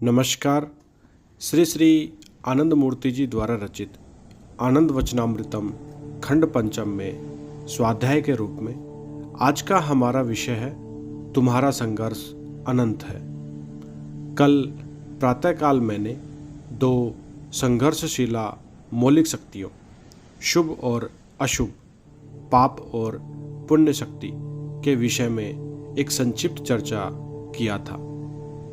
नमस्कार। श्री श्री आनंद मूर्ति जी द्वारा रचित आनंद वचनामृतम खंड पंचम में स्वाध्याय के रूप में आज का हमारा विषय है तुम्हारा संघर्ष अनंत है। कल प्रातःकाल मैंने दो संघर्षशीला मौलिक शक्तियों शुभ और अशुभ, पाप और पुण्य शक्ति के विषय में एक संक्षिप्त चर्चा किया था,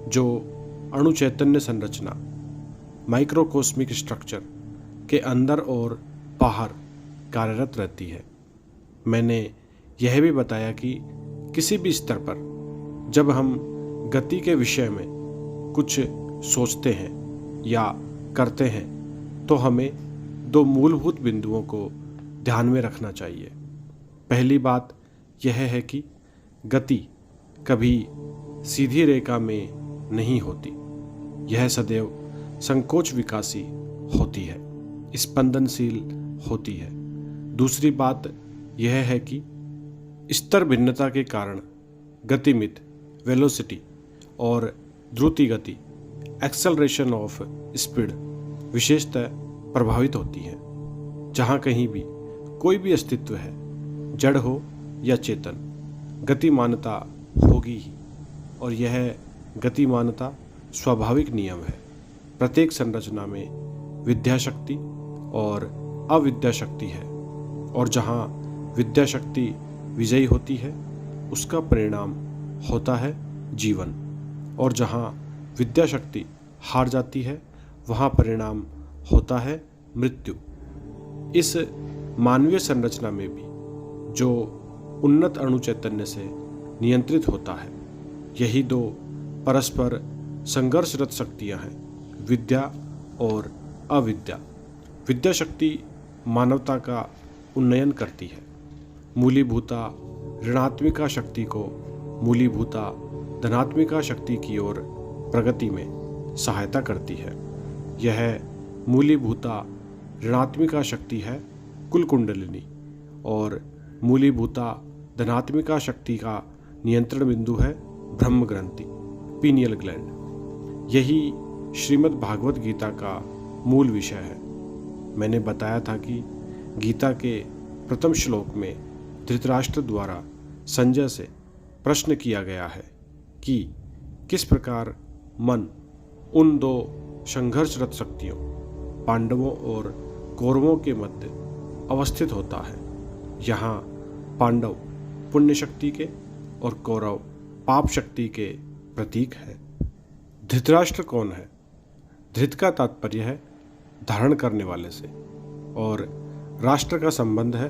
जो अणु चैतन्य संरचना माइक्रोकॉस्मिक स्ट्रक्चर के अंदर और बाहर कार्यरत रहती है। मैंने यह भी बताया कि किसी भी स्तर पर जब हम गति के विषय में कुछ सोचते हैं या करते हैं तो हमें दो मूलभूत बिंदुओं को ध्यान में रखना चाहिए। पहली बात यह है कि गति कभी सीधी रेखा में नहीं होती, यह सदैव संकोच विकासी होती है, स्पंदनशील होती है। दूसरी बात यह है कि स्तर भिन्नता के कारण गतिमित वेलोसिटी और द्रुति गति एक्सेलरेशन ऑफ स्पीड विशेषतः प्रभावित होती है। जहाँ कहीं भी कोई भी अस्तित्व है, जड़ हो या चेतन, गतिमानता होगी ही, और यह गतिमानता स्वाभाविक नियम है। प्रत्येक संरचना में विद्या शक्ति और अविद्या शक्ति है, और जहाँ विद्या शक्ति विजयी होती है उसका परिणाम होता है जीवन, और जहाँ विद्या शक्ति हार जाती है वहाँ परिणाम होता है मृत्यु। इस मानवीय संरचना में भी जो उन्नत अणु चैतन्य से नियंत्रित होता है, यही दो परस्पर संघर्षरत शक्तियां हैं, विद्या और अविद्या। विद्या शक्ति मानवता का उन्नयन करती है, मूलीभूता ऋणात्मिका शक्ति को मूलीभूता धनात्मिका शक्ति की ओर प्रगति में सहायता करती है। यह मूलीभूता ऋणात्मिका शक्ति है कुल कुंडलिनी, और मूलीभूता धनात्मिका शक्ति का नियंत्रण बिंदु है ब्रह्म ग्रंथि, पीनियल ग्लैंड। यही श्रीमद् भागवत गीता का मूल विषय है। मैंने बताया था कि गीता के प्रथम श्लोक में धृतराष्ट्र द्वारा संजय से प्रश्न किया गया है कि किस प्रकार मन उन दो संघर्षरत शक्तियों पांडवों और कौरवों के मध्य अवस्थित होता है। यहाँ पांडव पुण्य शक्ति के और कौरव पाप शक्ति के प्रतीक है। धृतराष्ट्र कौन है? धृत का तात्पर्य है धारण करने वाले से, और राष्ट्र का संबंध है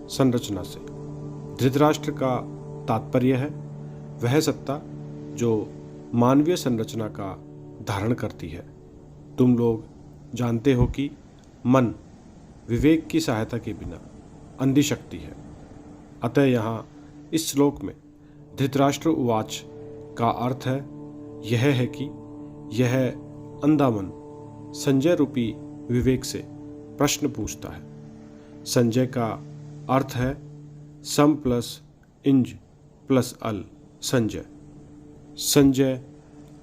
संरचना से। धृतराष्ट्र का तात्पर्य है वह सत्ता जो मानवीय संरचना का धारण करती है। तुम लोग जानते हो कि मन विवेक की सहायता के बिना अंधी शक्ति है। अतः यहाँ इस श्लोक में धृतराष्ट्र उवाच का अर्थ है यह है कि यह अंधा मन संजय रूपी विवेक से प्रश्न पूछता है। संजय का अर्थ है सम प्लस इंज प्लस अल संजय। संजय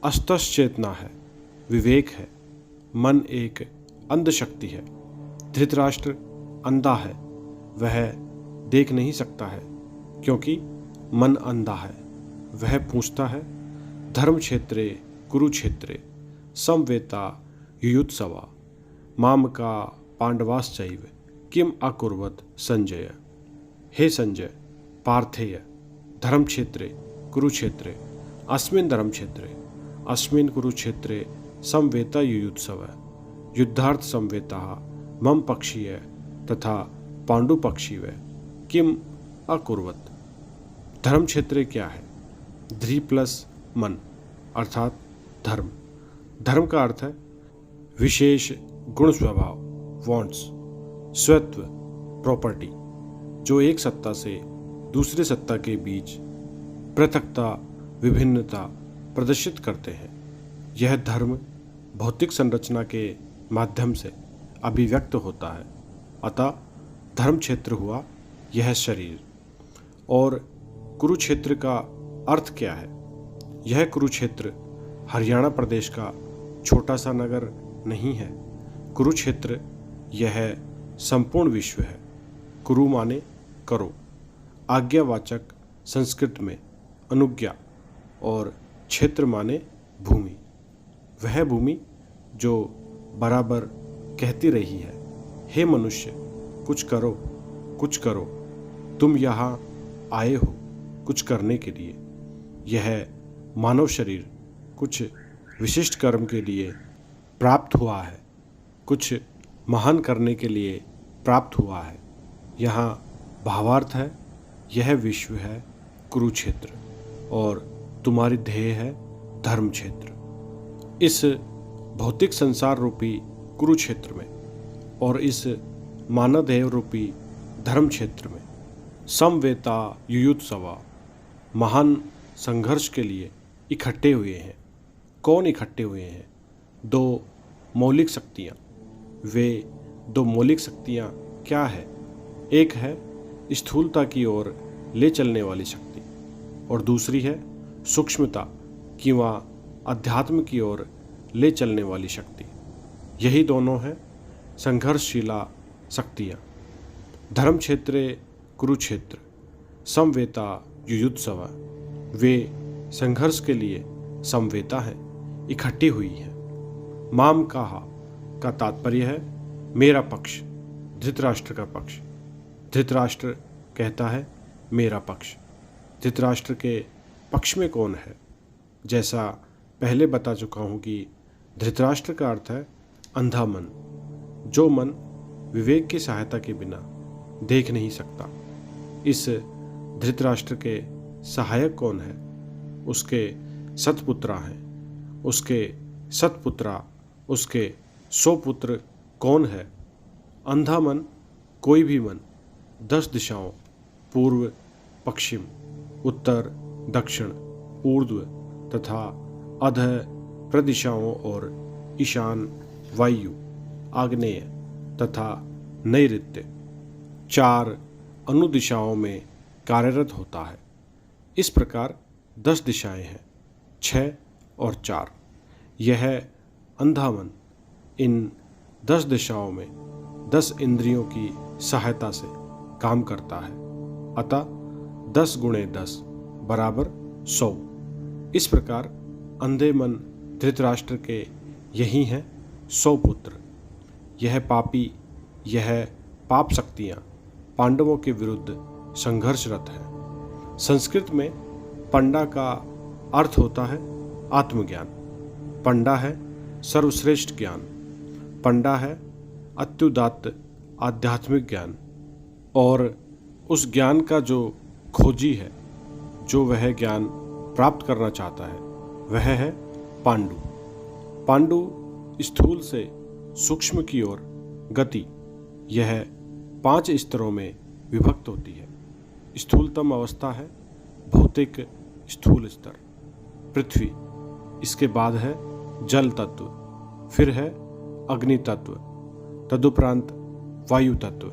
अस्तश्चेतना है, विवेक है, मन एक अंध शक्ति है। धृतराष्ट्र अंधा है, वह देख नहीं सकता है क्योंकि मन अंधा है। वह पूछता है धर्म क्षेत्रे कुरुक्षेत्रे समवेता युयुत्सवा माम का पांडवाश्चैव किम अकुर्वत संजय। हे संजय, पार्थेय धर्म क्षेत्रे कुरुक्षेत्रे अस्मिन् धर्म क्षेत्रे अस्मिन् कुरुक्षेत्रे समवेता युयुत्सव युद्धार्थ समवेता मम पक्षीय तथा पांडु पक्षीय किम अकुर्वत। धर्म क्षेत्रे क्या है? ध्री प्लस मन अर्थात धर्म। धर्म का अर्थ है विशेष गुण स्वभाव, वांट्स, स्वत्व, प्रॉपर्टी, जो एक सत्ता से दूसरी सत्ता के बीच पृथकता विभिन्नता प्रदर्शित करते हैं। यह धर्म भौतिक संरचना के माध्यम से अभिव्यक्त होता है। अतः धर्म क्षेत्र हुआ यह शरीर। और कुरुक्षेत्र का अर्थ क्या है? यह कुरुक्षेत्र हरियाणा प्रदेश का छोटा सा नगर नहीं है। कुरुक्षेत्र यह संपूर्ण विश्व है। कुरु माने करो, आज्ञावाचक संस्कृत में अनुज्ञा, और क्षेत्र माने भूमि। वह भूमि जो बराबर कहती रही है, हे मनुष्य, कुछ करो, कुछ करो, तुम यहाँ आए हो कुछ करने के लिए। यह मानव शरीर कुछ विशिष्ट कर्म के लिए प्राप्त हुआ है, कुछ महान करने के लिए प्राप्त हुआ है। यहाँ भावार्थ है, यह विश्व है कुरुक्षेत्र, और तुम्हारी ध्येय है धर्म क्षेत्र। इस भौतिक संसार रूपी कुरुक्षेत्र में और इस मानवदेह रूपी धर्म क्षेत्र में समवेता युयुत्सवा महान संघर्ष के लिए इकट्ठे हुए हैं। कौन इकट्ठे हुए हैं? दो मौलिक शक्तियाँ। वे दो मौलिक शक्तियाँ क्या है? एक है स्थूलता की ओर ले चलने वाली शक्ति, और दूसरी है सूक्ष्मता की व अध्यात्म की ओर ले चलने वाली शक्ति। यही दोनों हैं संघर्षशीला शक्तियाँ। धर्म क्षेत्रे कुरुक्षेत्र समवेता युयुत्सवा, वे संघर्ष के लिए समवेता है, इकट्ठी हुई है। माम कहा का तात्पर्य है मेरा पक्ष, धृतराष्ट्र का पक्ष। धृतराष्ट्र कहता है मेरा पक्ष। धृतराष्ट्र के पक्ष में कौन है? जैसा पहले बता चुका हूँ कि धृतराष्ट्र का अर्थ है अंधा मन, जो मन विवेक की सहायता के बिना देख नहीं सकता। इस धृतराष्ट्र के सहायक कौन है? उसके सतपुत्रा हैं। उसके सतपुत्रा, उसके 100 पुत्र कौन है? अंधा मन, कोई भी मन 10 दिशाओं पूर्व, पश्चिम, उत्तर, दक्षिण, ऊर्ध्व तथा अधः प्रदिशाओं और ईशान, वायु, आग्नेय तथा नैऋत्य 4 अनुदिशाओं में कार्यरत होता है। इस प्रकार 10 दिशाएं हैं, 6 और 4। यह अंधा मन इन 10 दिशाओं में 10 इंद्रियों की सहायता से काम करता है। अतः 10 गुणे 10 बराबर 100। इस प्रकार अंधे मन धृतराष्ट्र के यही हैं 100 पुत्र। यह पापी, यह पाप शक्तियाँ पांडवों के विरुद्ध संघर्षरत है। संस्कृत में पंडा का अर्थ होता है आत्मज्ञान। पंडा है सर्वश्रेष्ठ ज्ञान। पंडा है अत्युदात्त आध्यात्मिक ज्ञान, और उस ज्ञान का जो खोजी है, जो वह ज्ञान प्राप्त करना चाहता है, वह है पांडु। पांडु स्थूल से सूक्ष्म की ओर गति, यह 5 स्तरों में विभक्त होती है। स्थूलतम अवस्था है भौतिक स्थूल स्तर, पृथ्वी। इसके बाद है जल तत्व, फिर है अग्नि तत्व, तदुपरांत वायु तत्व,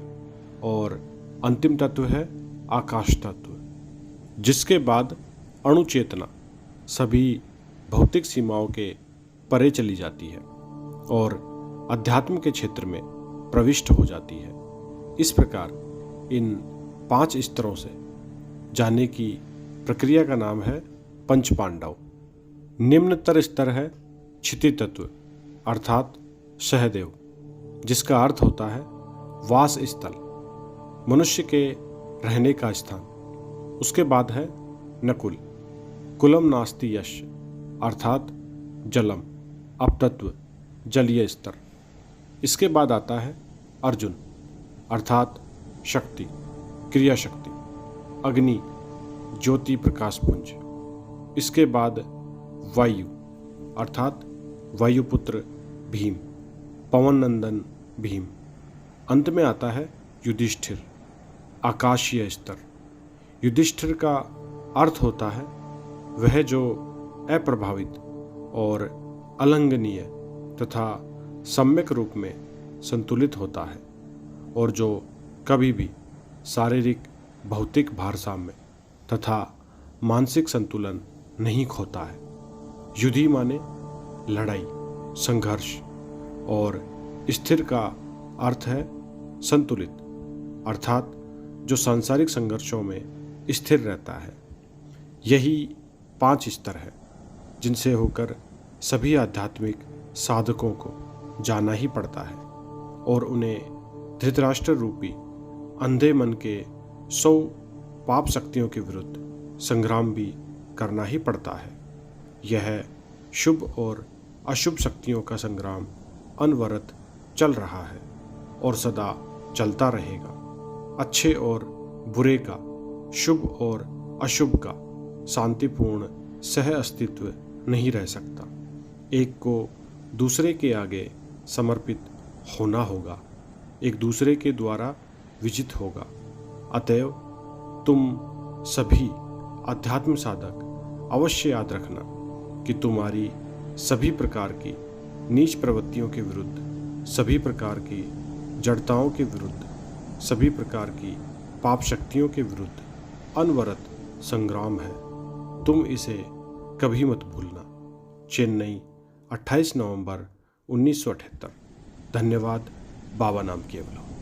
और अंतिम तत्व है आकाश तत्व। जिसके बाद अणु चेतना सभी भौतिक सीमाओं के परे चली जाती है और अध्यात्म के क्षेत्र में प्रविष्ट हो जाती है। इस प्रकार इन 5 स्तरों से जाने की प्रक्रिया का नाम है पंच पांडव। निम्नतर स्तर है क्षिति तत्व अर्थात सहदेव, जिसका अर्थ होता है वास स्थल, मनुष्य के रहने का स्थान। उसके बाद है नकुल, कुलम नास्ति यश अर्थात जलम, अपतत्व, जलीय स्तर। इसके बाद आता है अर्जुन अर्थात शक्ति, क्रिया शक्ति, अग्नि, ज्योति प्रकाश पुंज। इसके बाद वायु अर्थात वायुपुत्र भीम, पवन नंदन भीम। अंत में आता है युधिष्ठिर, आकाशीय स्तर। युधिष्ठिर का अर्थ होता है वह जो अप्रभावित और अलंघनीय तथा सम्यक रूप में संतुलित होता है, और जो कभी भी शारीरिक भौतिक भारसाम्य तथा मानसिक संतुलन नहीं खोता है। युधि माने लड़ाई, संघर्ष, और स्थिर का अर्थ है संतुलित, अर्थात जो सांसारिक संघर्षों में स्थिर रहता है। यही 5 स्तर है जिनसे होकर सभी आध्यात्मिक साधकों को जाना ही पड़ता है, और उन्हें धृतराष्ट्र रूपी अंधे मन के 100 पाप शक्तियों के विरुद्ध संग्राम भी करना ही पड़ता है। यह शुभ और अशुभ शक्तियों का संग्राम अनवरत चल रहा है और सदा चलता रहेगा। अच्छे और बुरे का, शुभ और अशुभ का शांतिपूर्ण सह अस्तित्व नहीं रह सकता। एक को दूसरे के आगे समर्पित होना होगा, एक दूसरे के द्वारा विजित होगा। अतएव तुम सभी अध्यात्म साधक अवश्य याद रखना कि तुम्हारी सभी प्रकार की नीच प्रवृत्तियों के विरुद्ध, सभी प्रकार की जड़ताओं के विरुद्ध, सभी प्रकार की पाप शक्तियों के विरुद्ध अनवरत संग्राम है। तुम इसे कभी मत भूलना। चेन्नई, 28 नवंबर 1978। धन्यवाद। बाबा नाम केवल।